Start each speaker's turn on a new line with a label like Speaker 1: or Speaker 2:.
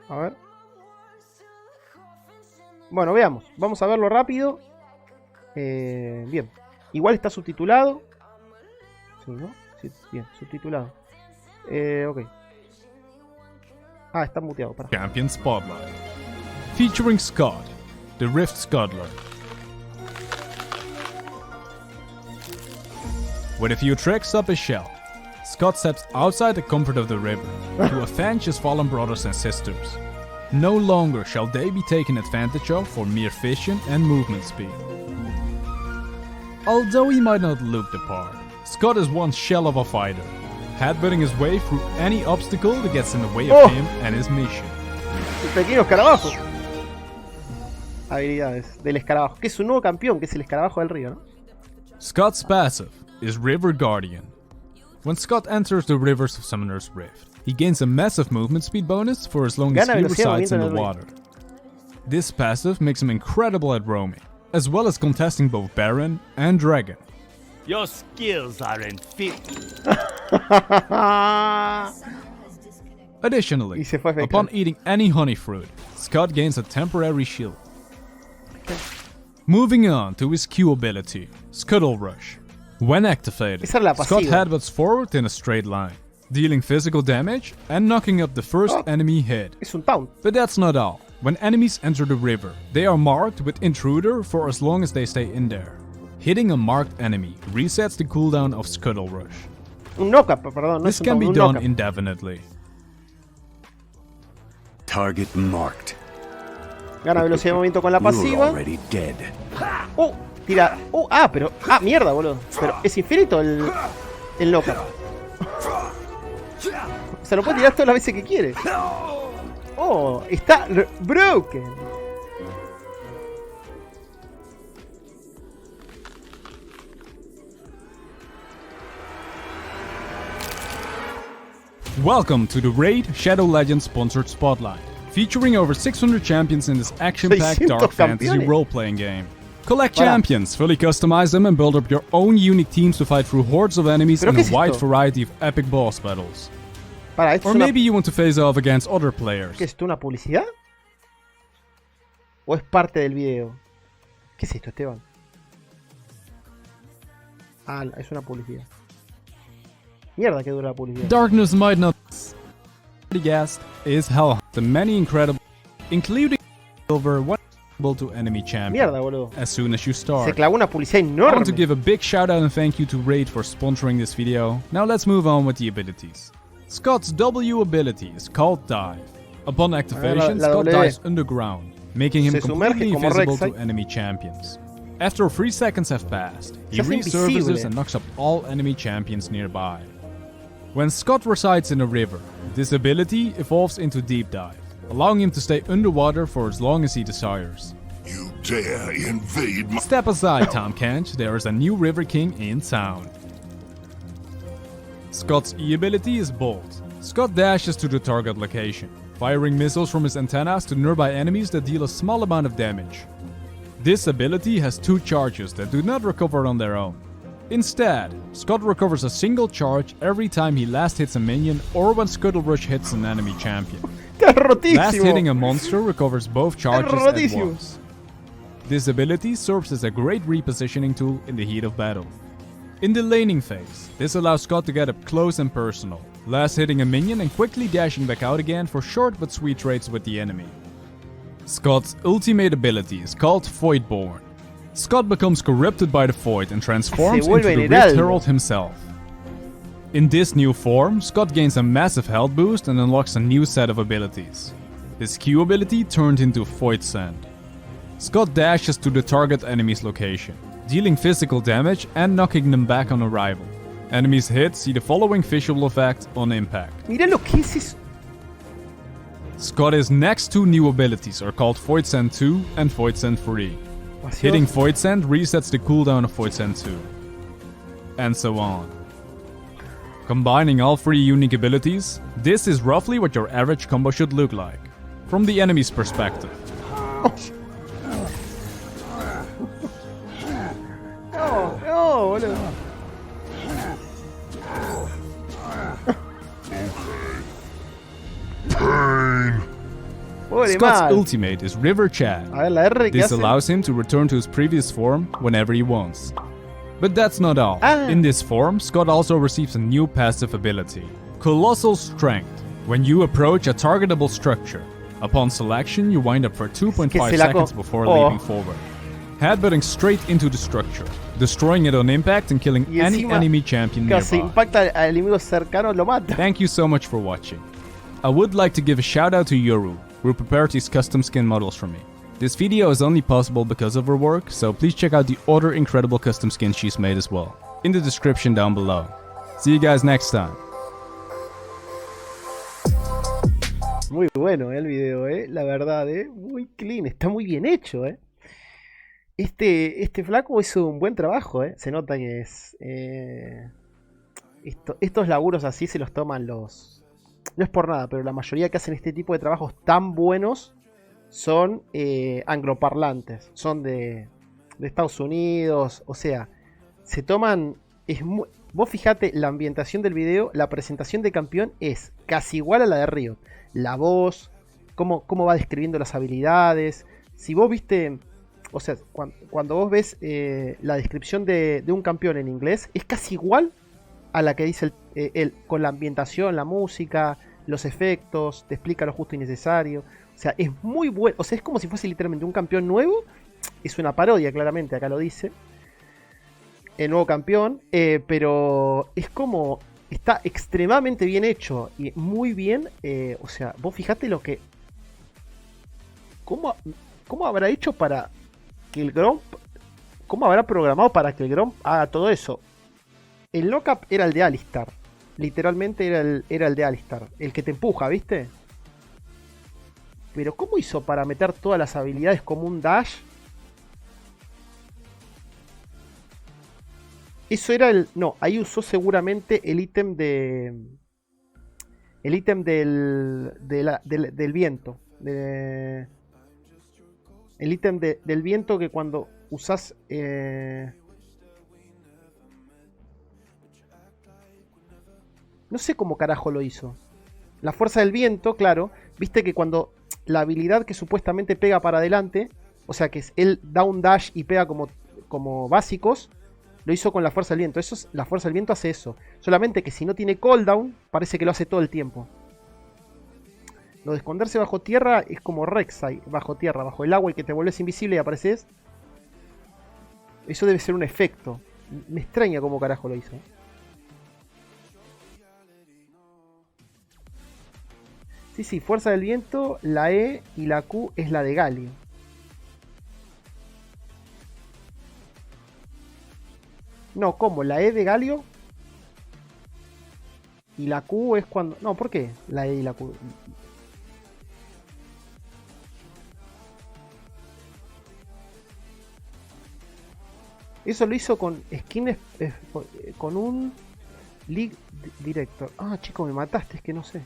Speaker 1: A ver. Bueno, veamos. Vamos a verlo rápido. Bien. Igual está subtitulado. Sí, ¿no? Sí, bien, subtitulado. Ok. Ah, está muteado. Para.
Speaker 2: Champion Spotlight. Featuring Scott, the Rift Scuttler. With a few tricks up his shell, Scott steps outside the comfort of the river to avenge his fallen brothers and sisters. No longer shall they be taken advantage of for mere vision and movement speed. Although he might not look the part, Scott is one shell of a fighter, headbutting his way through any obstacle that gets in the way of him and his mission.
Speaker 1: El pequeño escarabajo. Habilidades del escarabajo, que es un nuevo campeón, que es el escarabajo del río, ¿no?
Speaker 2: Scott's passive is River Guardian. When Scott enters the rivers of Summoner's Rift, he gains a massive movement speed bonus for as long as he resides in the water. This passive makes him incredible at roaming, as well as contesting both Baron and Dragon.
Speaker 3: Your skills aren't fit.
Speaker 2: Additionally, upon eating any honey fruit, Scott gains a temporary shield. Moving on to his Q ability, Scuttle Rush. When activated, Scott headbutts forward in a straight line, dealing physical damage and knocking up the first enemy hit. But that's not all. When enemies enter the river, they are marked with Intruder for as long as they stay in there. Hitting a marked enemy resets the cooldown of Scuttle Rush. This can be done indefinitely.
Speaker 4: Target marked.
Speaker 1: Gana velocidad de movimiento con la pasiva. Tira. Pero. Mierda, boludo. Pero es infinito el knockup. Se lo puede tirar todas las veces que quiere. Está broken.
Speaker 2: Welcome to the Raid Shadow Legends sponsored Spotlight, featuring over 600 champions in this action-packed dark fantasy role-playing game. Collect champions, fully customize them and build up your own unique teams to fight through hordes of enemies in a wide variety of epic boss battles. Or maybe you want to face off against other players.
Speaker 1: ¿Qué es esto? ¿Una publicidad? ¿O es parte del video? ¿Qué es esto, Esteban? Es una publicidad. Mierda que dura la publicidad.
Speaker 2: Darkness might not. The guest is Hell. The many incredible, including over one to enemy champion.
Speaker 1: Mierda, boludo.
Speaker 2: As soon as you start.
Speaker 1: Se clavó una publicidad enorme.
Speaker 2: I want to give a big shout out and thank you to Raid for sponsoring this video. Now let's move on with the abilities. Scott's W ability is called Dive. Upon activation, Scott dives underground, making him completely invisible to enemy champions. After 3 seconds have passed, he resurfaces and knocks up all enemy champions nearby. When Scott resides in a river, this ability evolves into Deep Dive, allowing him to stay underwater for as long as he desires.
Speaker 5: You dare invade my—
Speaker 2: Step aside, Tom Kent, there is a new River King in town. Scott's E ability is Bolt. Scott dashes to the target location, firing missiles from his antennas to nearby enemies that deal a small amount of damage. This ability has 2 charges that do not recover on their own. Instead, Scott recovers a single charge every time he last hits a minion or when Scuttle Rush hits an enemy champion. Last hitting a monster recovers both charges at once. This ability serves as a great repositioning tool in the heat of battle. In the laning phase, this allows Scott to get up close and personal, last hitting a minion and quickly dashing back out again for short but sweet trades with the enemy. Scott's ultimate ability is called Voidborn. Scott becomes corrupted by the Void and transforms into the Rift Herald himself. In this new form, Scott gains a massive health boost and unlocks a new set of abilities. His Q ability turned into Void Sand. Scott dashes to the target enemy's location, dealing physical damage and knocking them back on arrival. Enemies hit see the following visual effect on impact.
Speaker 1: Mira lo que es eso.
Speaker 2: Scott's next 2 new abilities are called Void Sand 2 and Void Sand 3. Hitting Void Sand resets the cooldown of Void Sand 2. And so on. Combining all 3 unique abilities, this is roughly what your average combo should look like, from the enemy's perspective.
Speaker 1: Boludo.
Speaker 5: pain.
Speaker 1: Pobre
Speaker 2: Scott's
Speaker 1: mal.
Speaker 2: ultimate is River Chat.
Speaker 1: A ver, la R que
Speaker 2: This
Speaker 1: hace.
Speaker 2: allows him to return to his previous form whenever he wants. But that's not all.
Speaker 1: Ah.
Speaker 2: In this form, Scott also receives a new passive ability, Colossal Strength. When you approach a targetable structure, upon selection you wind up for 2.5
Speaker 1: Que se la
Speaker 2: seconds
Speaker 1: co-
Speaker 2: before
Speaker 1: Oh.
Speaker 2: leaping forward, headbutting straight into the structure, destroying it on impact and killing
Speaker 1: Y
Speaker 2: any
Speaker 1: encima,
Speaker 2: enemy champion
Speaker 1: casi
Speaker 2: nearby.
Speaker 1: impacta al enemigo cercano, lo mata.
Speaker 2: Thank you so much for watching. I would like to give a shout out to Yoru, who prepared these custom skin models for me. This video is only possible because of her work, so please check out the other incredible custom skins she's made as well, in the description down below. See you guys next time.
Speaker 1: Muy bueno el video, la verdad, muy clean, está muy bien hecho, Este flaco hizo un buen trabajo, se nota que es... estos laburos así se los toman los... No es por nada, pero la mayoría que hacen este tipo de trabajos tan buenos son angloparlantes, son de Estados Unidos, o sea, se toman... Vos fijate, la ambientación del video, la presentación de campeón es casi igual a la de Riot. La voz, cómo va describiendo las habilidades. Si vos viste, o sea, cuando vos ves la descripción de un campeón en inglés, es casi igual a la que dice él, con la ambientación, la música, los efectos, te explica lo justo y necesario. O sea, es muy bueno, o sea, es como si fuese literalmente un campeón nuevo. Es una parodia, claramente, acá lo dice. El nuevo campeón, pero es como... Está extremadamente bien hecho y muy bien, o sea, vos fijate lo que... ¿Cómo habrá hecho para que el Gromp... ¿Cómo habrá programado para que el Gromp haga todo eso? El knockup era el de Alistar. Literalmente era el de Alistar. El que te empuja, ¿viste? Pero ¿cómo hizo para meter todas las habilidades como un dash? Eso era el... No, ahí usó seguramente el ítem de... El ítem del viento. El ítem del viento que cuando usás... No sé cómo carajo lo hizo. La fuerza del viento, claro. Viste que cuando la habilidad que supuestamente pega para adelante, o sea que él da un dash y pega como básicos, lo hizo con la fuerza del viento. La fuerza del viento hace eso. Solamente que si no tiene cooldown, parece que lo hace todo el tiempo. Lo de esconderse bajo tierra es como Rek'Sai bajo tierra, bajo el agua, y que te vuelves invisible y apareces. Eso debe ser un efecto. Me extraña cómo carajo lo hizo. Sí, fuerza del viento, la E y la Q es la de Galio. No, ¿cómo? La E de Galio y la Q es cuando... No, ¿por qué? La E y la Q. Eso lo hizo con skin, con un League Director. Ah, chico, me mataste, es que no sé.